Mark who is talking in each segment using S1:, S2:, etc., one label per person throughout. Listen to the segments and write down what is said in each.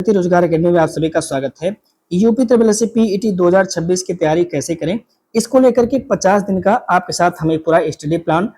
S1: रोजगार अकेडमी में आप सभी का स्वागत है। UP triple S C PET 2026 की तैयारी कैसे करें, इसको लेकर के 50 दिन का आपके साथ हम एक पूरा स्टडी प्लान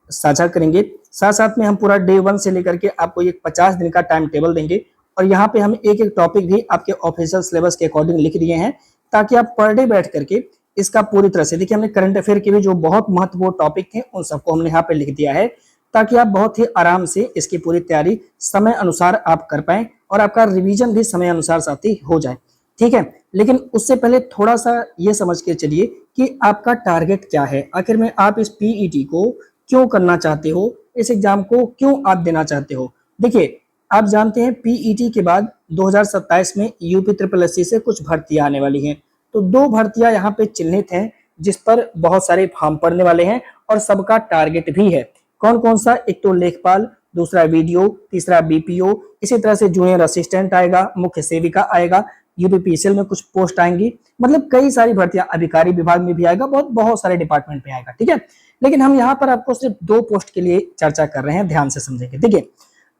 S1: साझा करेंगे। साथ साथ में हम पूरा डे 1 से लेकर के आपको एक 50 दिन का टाइम टेबल देंगे और यहाँ पे हम एक एक टॉपिक भी आपके ऑफिशियल सिलेबस के अकॉर्डिंग लिख दिए हैं, ताकि आप पर डे बैठ करके इसका पूरी तरह से देखिए। हमने करंट अफेयर के भी जो बहुत महत्वपूर्ण टॉपिक थे उन सबको हमने यहाँ पे लिख दिया है, ताकि आप बहुत ही आराम से इसकी पूरी तैयारी समय अनुसार आप कर पाए और आपका रिवीजन भी समय अनुसार साथी हो जाए। ठीक है, लेकिन उससे पहले थोड़ा सा ये समझ के चलिए कि आपका टारगेट क्या है। आखिर में आप इस पीईटी को क्यों करना चाहते हो, इस एग्जाम को क्यों आप देना चाहते हो। देखिए, आप जानते हैं पीईटी के बाद 2027 में यूपी ट्रिपल एससी से कुछ भर्तियां आने वाली हैं। तो 2 भर्तियां यहाँ पे चिन्हित हैं जिस पर बहुत सारे फॉर्म पड़ने वाले हैं और सबका टारगेट भी है। कौन कौन सा? एक तो लेखपाल, दूसरा वीडियो, तीसरा बीपीओ, इसी तरह से जूनियर असिस्टेंट आएगा, मुख्य सेविका आएगा, यूपीपीसीएल में कुछ पोस्ट आएंगी, मतलब कई सारी भर्तियां, अधिकारी विभाग में भी आएगा, बहुत बहुत सारे डिपार्टमेंट में आएगा। ठीक है, लेकिन हम यहाँ पर आपको सिर्फ 2 पोस्ट के लिए चर्चा कर रहे हैं, ध्यान से समझेंगे। देखिए,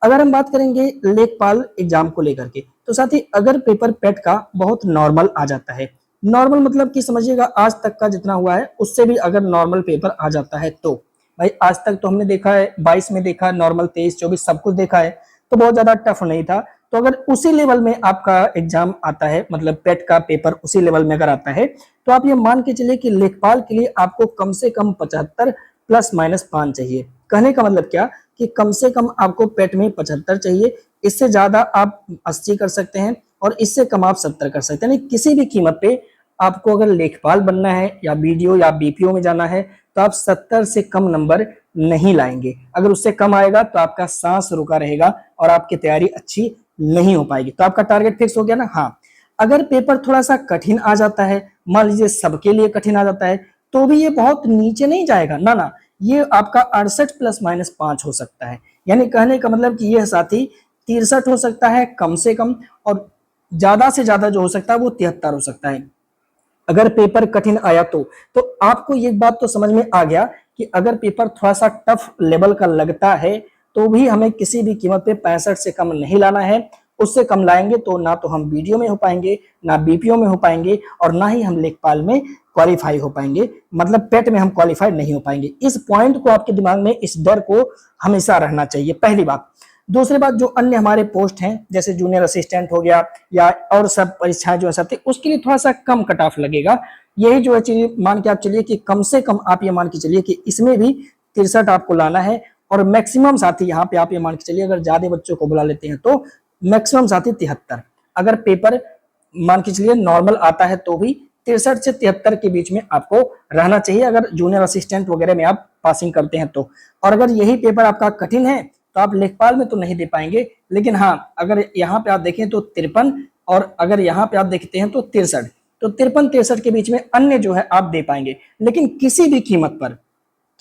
S1: अगर हम बात करेंगे लेखपाल एग्जाम को लेकर के, तो साथ ही अगर पेपर पेट का बहुत नॉर्मल आ जाता है, नॉर्मल मतलब कि समझिएगा आज तक का जितना हुआ है उससे भी अगर नॉर्मल पेपर आ जाता है, तो भाई आज तक तो हमने देखा है 22 में देखा, नॉर्मल 23, 24 सब कुछ देखा है, तो बहुत ज्यादा टफ नहीं था। तो अगर उसी लेवल में आपका एग्जाम आता है, मतलब पेट का पेपर उसी लेवल में अगर आता है, तो आप ये मान के चलिए कि लेखपाल के लिए आपको कम से कम 75 प्लस माइनस 5 चाहिए। कहने का मतलब क्या कि कम से कम आपको पेट में 75 चाहिए, इससे ज्यादा आप 80 कर सकते हैं और इससे कम आप 70 कर सकते हैं। किसी भी कीमत पे आपको अगर लेखपाल बनना है या बीडीओ या बीपीओ में जाना है, तो आप 70 से कम नंबर नहीं लाएंगे। अगर उससे कम आएगा तो आपका सांस रुका रहेगा और आपकी तैयारी अच्छी नहीं हो पाएगी। तो आपका टारगेट फिक्स हो गया ना। हाँ, अगर पेपर थोड़ा सा कठिन आ जाता है, मान लीजिए सबके लिए कठिन आ जाता है, तो भी ये बहुत नीचे नहीं जाएगा ना ना, ये आपका 68 प्लस माइनस 5 हो सकता है। यानी कहने का मतलब कि यह साथी 63 हो सकता है कम से कम, और ज्यादा से ज्यादा जो हो सकता है वो 73 हो सकता है अगर पेपर कठिन आया तो आपको ये बात तो समझ में आ गया कि अगर पेपर थोड़ा सा टफ लेवल का लगता है तो भी हमें किसी भी कीमत पे 65 से कम नहीं लाना है। उससे कम लाएंगे तो ना तो हम वीडियो में हो पाएंगे, ना बीपीओ में हो पाएंगे, और ना ही हम लेखपाल में क्वालिफाई हो पाएंगे, मतलब पेट में हम क्वालिफाई नहीं हो पाएंगे। इस पॉइंट को आपके दिमाग में, इस डर को हमेशा रहना चाहिए, पहली बात। दूसरी बात, जो अन्य हमारे पोस्ट हैं जैसे जूनियर असिस्टेंट हो गया या और सब परीक्षाएं जो है सब थी, उसके लिए थोड़ा सा कम कट ऑफ लगेगा। यही जो है चीज मान के आप चलिए कि कम से कम आप ये मान के चलिए कि इसमें भी 63 आपको लाना है, और मैक्सिमम साथी यहाँ पे आप ये मान के चलिए अगर ज्यादा बच्चों को बुला लेते हैं तो मैक्सिमम साथी 73। अगर पेपर मान के चलिए नॉर्मल आता है तो भी 63 से 73 के बीच में आपको रहना चाहिए, अगर जूनियर असिस्टेंट वगैरह में आप पासिंग करते हैं तो। और अगर यही पेपर आपका कठिन है तो आप लेखपाल में तो नहीं दे पाएंगे, लेकिन हाँ अगर यहाँ पे आप देखें तो 53, और अगर यहाँ पे आप देखते हैं तो 63, तो 53-63 के बीच में अन्य जो है आप दे पाएंगे। लेकिन किसी भी कीमत पर,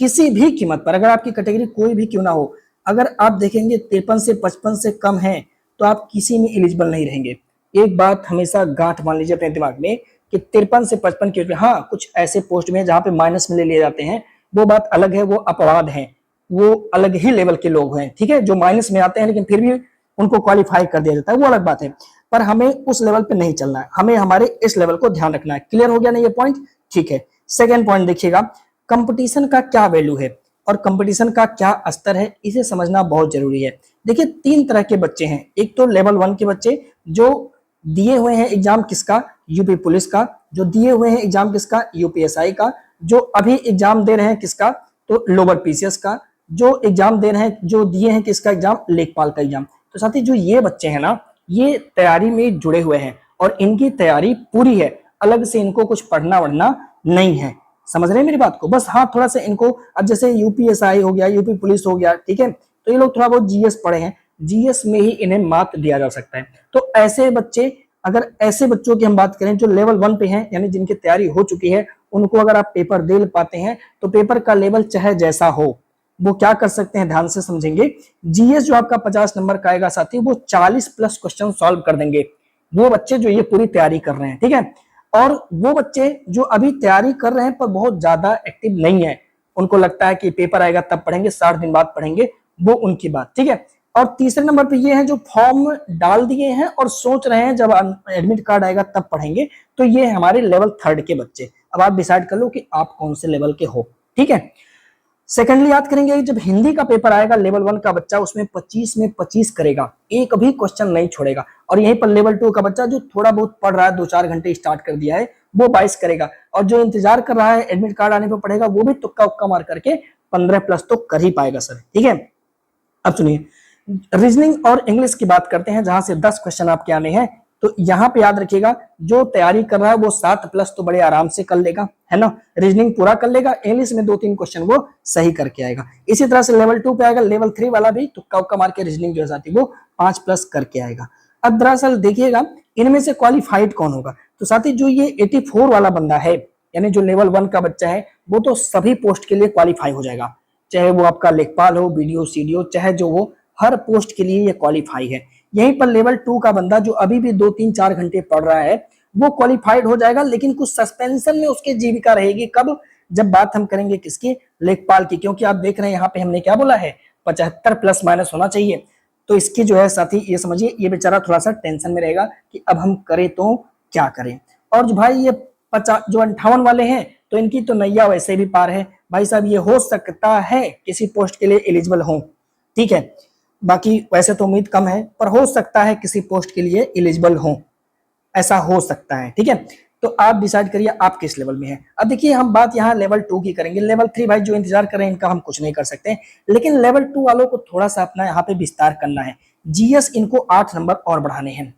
S1: किसी भी कीमत पर, अगर आपकी कैटेगरी कोई भी क्यों ना हो, अगर आप देखेंगे 53 से 55 से कम है तो आप किसी में एलिजिबल नहीं रहेंगे। एक बात हमेशा गांठ मान लीजिए अपने दिमाग में कि 53 से 55 के, हाँ कुछ ऐसे पोस्ट में जहां पे माइनस में ले लिए जाते हैं, वो बात अलग है, वो अपवाद है, वो अलग ही लेवल के लोग हैं। ठीक है, जो माइनस में आते हैं लेकिन फिर भी उनको क्वालिफाई कर दिया जाता है, वो अलग बात है। पर हमें उस लेवल पे नहीं चलना है, हमें हमारे इस लेवल को ध्यान रखना है। क्लियर हो गया ना ये पॉइंट? ठीक है। सेकेंड पॉइंट देखिएगा, कंपटीशन का क्या वैल्यू है और कंपटीशन का क्या स्तर है, इसे समझना बहुत जरूरी है। देखिए, 3 तरह के बच्चे हैं। एक तो लेवल 1 के बच्चे जो दिए हुए हैं एग्जाम किसका, यूपी पुलिस का, जो दिए हुए हैं एग्जाम किसका, यूपीएसआई का, जो अभी एग्जाम दे रहे हैं किसका, तो लोअर पीसीएस का, जो एग्जाम दे रहे हैं, जो दिए हैं किसका एग्जाम, लेखपाल का एग्जाम। तो साथी जो ये बच्चे हैं ना, ये तैयारी में जुड़े हुए हैं और इनकी तैयारी पूरी है, अलग से इनको कुछ पढ़ना वढ़ना नहीं है। समझ रहे हैं मेरी बात को? बस हाँ थोड़ा सा इनको, अब जैसे यूपीएसआई हो गया, यूपी पुलिस हो गया, ठीक है, तो ये लोग थोड़ा बहुत जीएस पढ़े हैं, जीएस में ही इन्हें मार्क दिया जा सकता है। तो ऐसे बच्चे, अगर ऐसे बच्चों की हम बात करें जो लेवल 1 पे हैं, यानी जिनकी तैयारी हो चुकी है, उनको अगर आप पेपर दे पाते हैं तो पेपर का लेवल चाहे जैसा हो, वो क्या कर सकते हैं, ध्यान से समझेंगे। जीएस जो आपका 50 नंबर का आएगा साथी, वो 40 प्लस क्वेश्चन सॉल्व कर देंगे वो बच्चे जो ये पूरी तैयारी कर रहे हैं। ठीक है, और वो बच्चे जो अभी तैयारी कर रहे हैं पर बहुत ज्यादा एक्टिव नहीं है, उनको लगता है कि पेपर आएगा तब पढ़ेंगे, 60 दिन बाद पढ़ेंगे, वो उनकी बात। ठीक है, और तीसरे नंबर पे ये है जो फॉर्म डाल दिए हैं और सोच रहे हैं जब एडमिट कार्ड आएगा तब पढ़ेंगे, तो ये है हमारे लेवल 3 के बच्चे। अब आप डिसाइड कर लो कि आप कौन से लेवल के हो, ठीक है। सेकेंडली याद करेंगे, जब हिंदी का पेपर आएगा लेवल 1 का बच्चा उसमें 25 में 25 करेगा, एक भी क्वेश्चन नहीं छोड़ेगा। और यहीं पर लेवल 2 का बच्चा जो थोड़ा बहुत पढ़ रहा है, 2-4 घंटे स्टार्ट कर दिया है, वो 22 करेगा। और जो इंतजार कर रहा है एडमिट कार्ड आने पर पढ़ेगा, वो भी तुक्का उक्का मार करके 15 प्लस तो कर ही पाएगा सर, ठीक है। अब सुनिए, रीजनिंग और इंग्लिश की बात करते हैं, जहां से 10 क्वेश्चन आपके आने हैं। तो यहाँ पे याद रखिएगा, जो तैयारी कर रहा है वो 7 प्लस तो बड़े आराम से कर लेगा, है ना। रीजनिंग पूरा कर लेगा, इंग्लिश में 2-3 क्वेश्चन वो सही करके आएगा। इसी तरह से लेवल 2 पे आएगा, लेवल 3 वाला भी तुक्का उक्का मार के रीजनिंग जो है साथी वो 5 प्लस करके आएगा। अब दरअसल देखिएगा इनमें से क्वालिफाइड कौन होगा, तो साथी जो ये 84 वाला बंदा है, यानी जो लेवल 1 का बच्चा है, वो तो सभी पोस्ट के लिए क्वालिफाई हो जाएगा, चाहे वो आपका लेखपाल हो, बीडीओ, सीडीओ, चाहे जो वो, हर पोस्ट के लिए ये क्वालिफाई है। यहीं पर लेवल 2 का बंदा जो अभी भी 2-3-4 घंटे पढ़ रहा है वो क्वालिफाइड हो जाएगा, लेकिन कुछ सस्पेंशन में उसकी जीविका रहेगी। कब? जब बात हम करेंगे किसकी? लेखपाल की। क्योंकि आप देख रहे हैं यहाँ पे हमने क्या बोला है, 75 प्लस माइनस होना चाहिए। तो इसकी जो है साथी ये समझिए, ये बेचारा थोड़ा सा टेंशन में रहेगा कि अब हम करें तो क्या करें। और जो भाई ये 50 जो 58 वाले हैं, तो इनकी तो नैया वैसे भी पार है भाई साहब। ये हो सकता है किसी पोस्ट के लिए एलिजिबल हो, ठीक है, बाकी वैसे तो उम्मीद कम है, पर हो सकता है किसी पोस्ट के लिए एलिजिबल हो, ऐसा हो सकता है, ठीक है। तो आप डिसाइड करिए आप किस लेवल में हैं। अब देखिए हम बात यहाँ लेवल 2 की करेंगे। लेवल 3 भाई जो इंतजार कर रहे हैं इनका हम कुछ नहीं कर सकते, लेकिन लेवल 2 वालों को थोड़ा सा अपना यहाँ पे विस्तार करना है। जीएस इनको 8 नंबर और बढ़ाने हैं,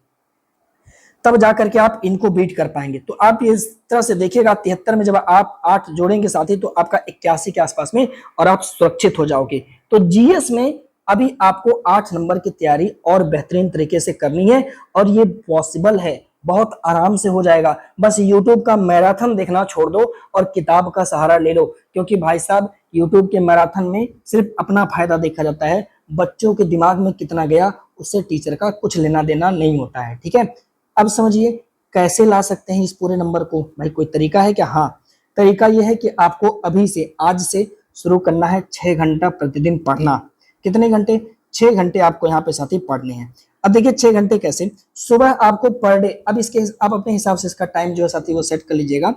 S1: तब जाकर के आप इनको बीट कर पाएंगे। तो आप इस तरह से देखिएगा, 73 में जब आप 8 जोड़ेंगे साथी तो आपका 81 के आसपास में, और आप सुरक्षित हो जाओगे। तो जीएस में अभी आपको 8 नंबर की तैयारी और बेहतरीन तरीके से करनी है, और ये पॉसिबल है, बहुत आराम से हो जाएगा। बस यूट्यूब का मैराथन देखना छोड़ दो और किताब का सहारा ले लो, क्योंकि भाई साहब यूट्यूब के मैराथन में सिर्फ अपना फायदा देखा जाता है, बच्चों के दिमाग में कितना गया उससे टीचर का कुछ लेना देना नहीं होता है, ठीक है। अब समझिए कैसे ला सकते हैं इस पूरे नंबर को, भाई कोई तरीका है क्या? हाँ, तरीका यह है कि आपको अभी से, आज से शुरू करना है 6 घंटा प्रतिदिन पढ़ना। कितने घंटे? 6 घंटे आपको यहाँ पे साथी पढ़ने हैं। अब देखिए 6 घंटे कैसे, सुबह आपको पर डे, अब इसके आप अपने हिसाब से इसका टाइम जो है साथी वो सेट कर लीजिएगा,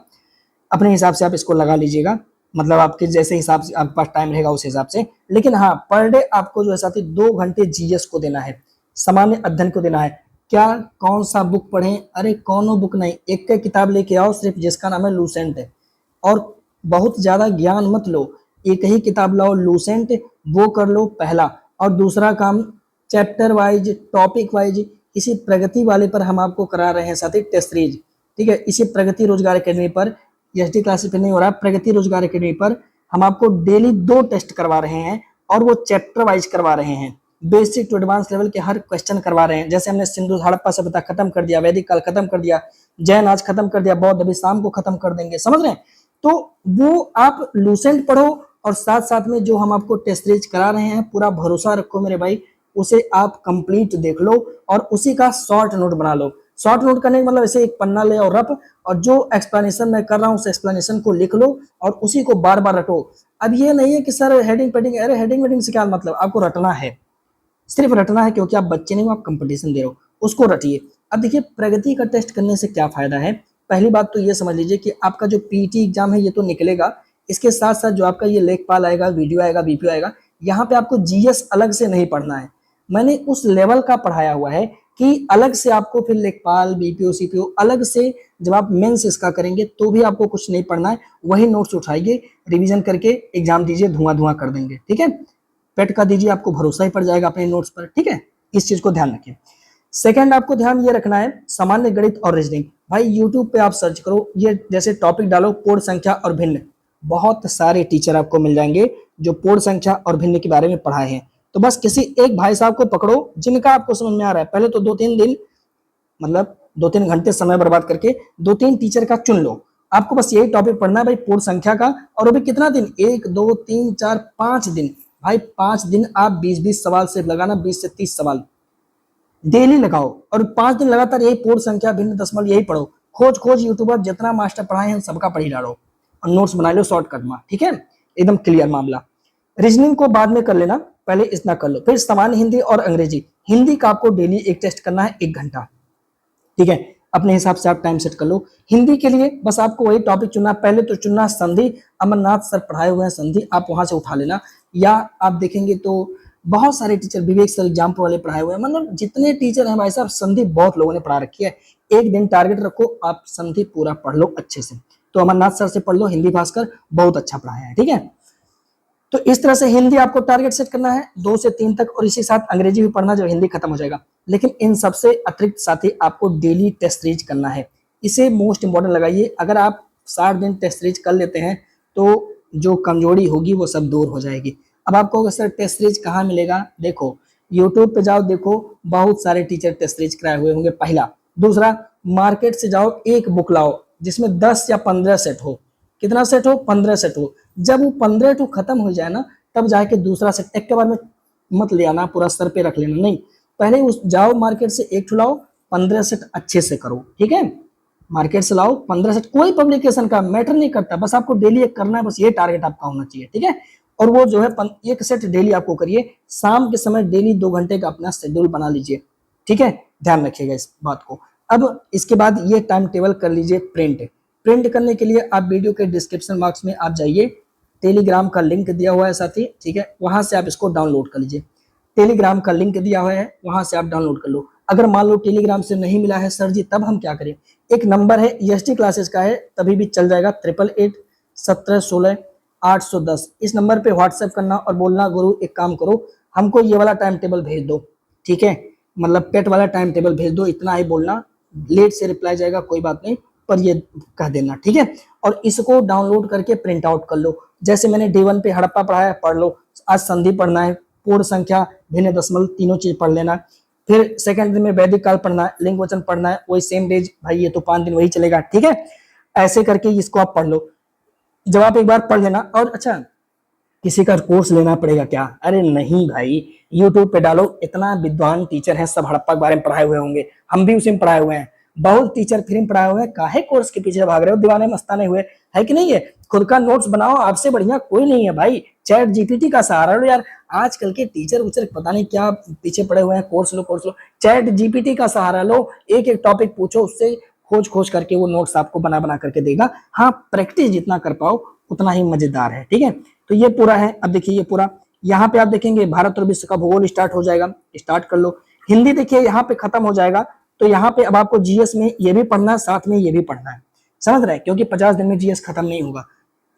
S1: अपने हिसाब से आप इसको लगा लीजिएगा, मतलब आपके जैसे हिसाब से आपके पास टाइम रहेगा उस हिसाब से। लेकिन हाँ, पर डे आपको जो है साथी 2 घंटे जीएस को देना है, सामान्य अध्ययन को देना है। क्या कौन सा बुक पढ़ें? अरे कौनो बुक नहीं, एक किताब लेके आओ सिर्फ, जिसका नाम है लूसेंट है, और बहुत ज्यादा ज्ञान मत लो, एक ही किताब लाओ लूसेंट, वो कर लो पहला। और दूसरा काम चैप्टर वाइज, टॉपिक वाइज, इसी प्रगति वाले पर हम आपको करा रहे हैं साथी टेस्ट सीरीज, ठीक है। इसी प्रगति रोजगार एकेडमी पर, एसडी क्लासेस पे नहीं हो रहा, प्रगति रोजगार एकेडमी पर हम आपको डेली 2 टेस्ट करवा रहे हैं, और वो चैप्टर वाइज करवा रहे हैं, बेसिक टू एडवांस लेवल के हर क्वेश्चन करवा रहे हैं। जैसे हमने सिंधु हड़प्पा सभ्यता खत्म कर दिया, वैदिक काल खत्म कर दिया, जैन आज खत्म कर दिया, बौद्ध अभी शाम को खत्म कर देंगे, समझ रहे हैं। तो वो आप लूसेंट पढ़ो, और साथ साथ में जो हम आपको टेस्ट सीरीज करा रहे हैं, पूरा भरोसा रखो मेरे भाई, उसे आप कंप्लीट देख लो और उसी का शॉर्ट नोट बना लो। शॉर्ट नोट करने का मतलब ऐसे एक पन्ना ले और रफ, और जो एक्सप्लेनेशन मैं कर रहा हूँ उस एक्सप्लेनेशन को लिख लो और उसी को बार बार रटो। अब ये नहीं है कि सर हेडिंग पेडिंग, अरे हेडिंग वेडिंग से क्या मतलब, आपको रटना है, सिर्फ रटना है, क्योंकि आप बच्चे नहीं हो, आप कंपटीशन दे रहे हो, उसको रटिए। अब देखिए प्रगति का टेस्ट करने से क्या फायदा है, पहली बात तो ये समझ लीजिए कि आपका जो पीटी एग्जाम है ये तो निकलेगा, इसके साथ साथ जो आपका ये लेखपाल आएगा, वीडियो आएगा, बीपीओ आएगा, यहाँ पे आपको जीएस अलग से नहीं पढ़ना है, मैंने उस लेवल का पढ़ाया हुआ है कि अलग से आपको फिर लेखपाल, बीपीओ, सीपीओ अलग से जब आप मेंस इसका करेंगे तो भी आपको कुछ नहीं पढ़ना है, वही नोट्स उठाइए, रिवीजन करके एग्जाम दीजिए, धुआं धुआं कर देंगे, ठीक है। पेट का दीजिए, आपको भरोसा ही पड़ जाएगा अपने नोट्स पर, ठीक है। इस चीज को ध्यान रखिए। सेकंड आपको ध्यान ये रखना है, सामान्य गणित और रीजनिंग। भाई यूट्यूब पे आप सर्च करो, ये जैसे टॉपिक डालो पूर्ण संख्या और भिन्न, बहुत सारे टीचर आपको मिल जाएंगे जो पूर्ण संख्या और भिन्न के बारे में पढ़ाए हैं। तो बस किसी एक भाई साहब को पकड़ो जिनका आपको समझ में आ रहा है, पहले तो 2-3 दिन, मतलब 2-3 घंटे समय बर्बाद करके 2-3 टीचर का चुन लो, आपको बस यही टॉपिक पढ़ना है भाई, पूर्ण संख्या का। और वो भी कितना दिन, 1 2 3 4 5 दिन, भाई 5 दिन आप 20-20 सवाल से लगाना, 20 से 30 सवाल डेली लगाओ, और 5 दिन लगातार यही पूर्ण संख्या, भिन्न, दशमलव यही पढ़ो, खोज खोज यूट्यूबर जितना मास्टर पढ़ाए हैं सबका पढ़ी डालो, और नोट्स बना लो शॉर्टकट में, ठीक है, एकदम क्लियर मामला। रीजनिंग को बाद में कर लेना, पहले इतना कर लो। फिर सामान्य हिंदी और अंग्रेजी, हिंदी का आपको डेली एक टेस्ट करना है 1 घंटा, ठीक है। अपने हिसाब से आप टाइम सेट कर लो। हिंदी के लिए बस आपको वही टॉपिक चुनना, पहले तो चुनना संधि, अमरनाथ सर पढ़ाए हुए हैं संधि, आप वहां से उठा लेना। या आप देखेंगे तो बहुत सारे टीचर, विवेक सर एग्जाम्पल वाले पढ़ाए हुए हैं, मतलब जितने टीचर हैं भाई साहब संधि बहुत लोगों ने पढ़ा रखी है। एक दिन टारगेट रखो, आप संधि पूरा पढ़ लो अच्छे से। तो अमरनाथ सर से पढ़ लो, हिंदी भास्कर बहुत अच्छा पढ़ाया है, ठीक है। तो इस तरह से हिंदी आपको टारगेट सेट करना है 2 से 3 तक, और इसी साथ अंग्रेजी भी पढ़ना, जब हिंदी खत्म हो जाएगा। लेकिन इन सबसे अतिरिक्त साथ ही आपको डेली टेस्ट सीरीज करना है, इसे मोस्ट इंपॉर्टेंट लगाइए। अगर आप 60 दिन टेस्ट सीरीज कर लेते हैं तो जो कमजोरी होगी वो सब दूर हो जाएगी। अब आपको सर टेस्ट सीरीज कहाँ मिलेगा, देखो यूट्यूब पे जाओ, देखो बहुत सारे टीचर टेस्ट सीरीज कराए हुए होंगे, पहला। दूसरा, मार्केट से जाओ, एक बुक लाओ जिसमें 10 या 15 सेट हो। कितना सेट हो, 15 सेट हो। जब वो 15 टू खत्म हो जाए ना, तब जाके दूसरा सेट एक के बार में मत ले आना, पूरा सर पे रख लेना, नहीं, पहले उस जाओ मार्केट से एक लाओ, 15 सेट अच्छे से करो, ठीक है। मार्केट से लाओ 15 सेट, कोई पब्लिकेशन का मैटर नहीं करता, बस आपको डेली एक करना है, बस ये टारगेट आपका होना चाहिए, ठीक है। और वो जो है एक सेट डेली आपको करिए, शाम के समय डेली 2 घंटे का अपना शेड्यूल बना लीजिए, ठीक है। ध्यान रखिएगा इस बात को। अब इसके बाद ये टाइम टेबल कर लीजिए प्रिंट। प्रिंट करने के लिए आप वीडियो के डिस्क्रिप्शन बॉक्स में आप जाइए, टेलीग्राम का लिंक दिया हुआ है साथी, ठीक है, वहां से आप इसको डाउनलोड कर लीजिए। टेलीग्राम का लिंक दिया हुआ है, वहां से आप डाउनलोड कर लो। अगर मान लो टेलीग्राम से नहीं मिला है सर जी, तब हम क्या करें, एक नंबर है EST क्लासेस का है, तभी भी चल जाएगा, 888116 810। इस नंबर पे व्हाट्सएप करना और बोलना गुरु एक काम करो, हमको ये वाला टाइम टेबल भेज दो, ठीक है, मतलब पेट वाला टाइम टेबल भेज दो, इतना ही बोलना। लेट से रिप्लाई जाएगा कोई बात नहीं, पर ये कह देना, ठीक है। और इसको डाउनलोड करके प्रिंट आउट कर लो। जैसे मैंने D1 पे हड़प्पा पढ़ाया, पढ़ लो। आज संधि पढ़ना है, पूर्ण संख्या, भिन्न दशमलव, तीनों चीज पढ़ लेना। फिर सेकंड दिन में वैदिक काल पढ़ना है, लिंग वचन पढ़ना है, वही सेम डेज भाई, ये तो 5 दिन वही चलेगा, ठीक है। ऐसे करके इसको आप पढ़ लो। जब आप एक बार पढ़ लेना, और अच्छा किसी का कोर्स लेना पड़ेगा क्या, अरे नहीं भाई, यूट्यूब पे डालो, इतना विद्वान टीचर है, सब हड़प्पा के बारे में पढ़ाए हुए होंगे, हम भी उसी में पढ़ाए हुए हैं, बहुत टीचर फ्री में पढ़ाए हुए हैं, काहे कोर्स के पीछे भाग रहे हो, दीवाने मस्ताने हुए, है कि नहीं है। खुद का नोट्स बनाओ, आपसे बढ़िया कोई नहीं है भाई। चैट जीपीटी का सहारा लो यार, आजकल के टीचर उचर पता नहीं क्या पीछे पड़े हुए हैं, कोर्स लो। चैट जीपीटी का सहारा लो, एक एक टॉपिक पूछो उससे, खोज करके वो नोट्स आपको बना बना करके देगा। हाँ, प्रैक्टिस जितना कर पाओ उतना ही मजेदार है, ठीक है। तो ये पूरा है। अब देखिए ये पूरा, यहाँ पे आप देखेंगे भारत और विश्व का भूगोल स्टार्ट हो जाएगा, स्टार्ट कर लो। हिंदी देखिए यहाँ पे खत्म हो जाएगा, तो यहाँ पे अब आपको जीएस में ये भी पढ़ना है, साथ में ये भी पढ़ना है, समझ रहे हैं, क्योंकि 50 दिन में जीएस खत्म नहीं होगा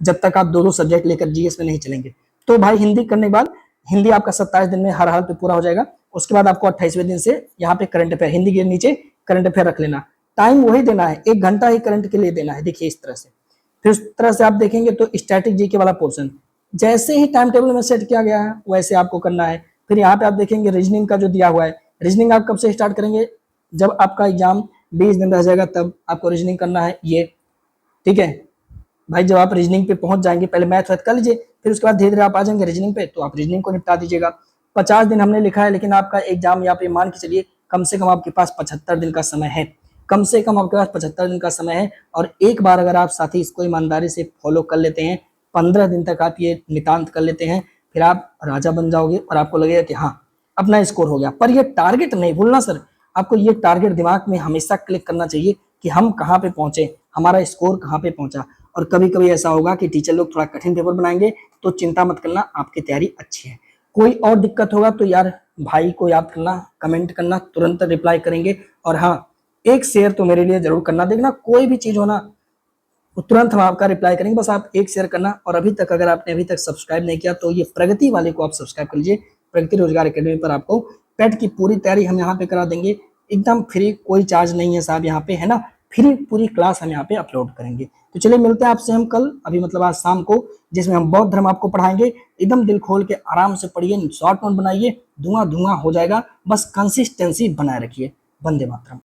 S1: जब तक आप दो सब्जेक्ट लेकर जीएस में नहीं चलेंगे। तो भाई हिंदी करने के बाद, हिंदी आपका 27 दिन में हर हाल पे पूरा हो जाएगा। उसके बाद आपको 28वें दिन से यहाँ पे करंट अफेयर, हिंदी के नीचे करंट अफेयर रख लेना, टाइम वही देना है, 1 घंटा ही करंट के लिए देना है, देखिए इस तरह से। फिर उस तरह से आप देखेंगे तो स्टैटिक जीके वाला पोर्शन जैसे ही टाइम टेबल में सेट किया गया है वैसे आपको करना है। फिर यहाँ पे आप देखेंगे रीजनिंग का जो दिया हुआ है, रीजनिंग आप कब से स्टार्ट करेंगे, जब आपका एग्जाम 20 दिन रह जाएगा तब आपको रीजनिंग करना है ये, ठीक है भाई। जब आप रीजनिंग पे पहुंच जाएंगे, पहले मैथ कर लीजिए, फिर उसके बाद धीरे धीरे आप आ जाएंगे रीजनिंग पे, तो आप रीजनिंग को निपटा दीजिएगा। 50 दिन हमने लिखा है, लेकिन आपका एग्जाम यहाँ पे मान के चलिए कम से कम आपके पास 75 दिन का समय है, कम से कम आपके पास 75 दिन का समय है। और एक बार अगर आप साथी इसको ईमानदारी से फॉलो कर लेते हैं, 15 दिन तक आप ये नितांत कर लेते हैं, फिर आप राजा बन जाओगे और आपको लगेगा कि हाँ अपना स्कोर हो गया। पर ये टारगेट नहीं भूलना सर, आपको ये टारगेट दिमाग में हमेशा क्लिक करना चाहिए कि हम कहाँ पे पहुंचे, हमारा स्कोर कहाँ पे पहुंचा। और कभी कभी ऐसा होगा कि टीचर लोग थोड़ा कठिन पेपर बनाएंगे, तो चिंता मत करना, आपकी तैयारी अच्छी है। कोई और दिक्कत होगा तो यार भाई को याद करना, कमेंट करना, तुरंत रिप्लाई करेंगे। और हाँ, एक शेयर तो मेरे लिए जरूर करना, देखना कोई भी चीज होना तुरंत हम आपका रिप्लाई करेंगे, बस आप एक शेयर करना। और अभी तक अगर आपने अभी तक सब्सक्राइब नहीं किया तो ये प्रगति वाले को आप सब्सक्राइब कर लीजिए। प्रगति रोजगार अकेडमी पर आपको पेट की पूरी तैयारी हम यहाँ पे करा देंगे, एकदम फ्री, कोई चार्ज नहीं है साहब यहाँ पे, है ना, फ्री पूरी क्लास हम यहाँ पे अपलोड करेंगे। तो चलिए मिलते हैं आपसे हम कल, अभी मतलब आज शाम को, जिसमें हम बौद्ध धर्म आपको पढ़ाएंगे। एकदम दिल खोल के आराम से पढ़िए, शॉर्ट नोट बनाइए, धुआं धुआं हो जाएगा, बस कंसिस्टेंसी बनाए रखिए। वंदे मातरम।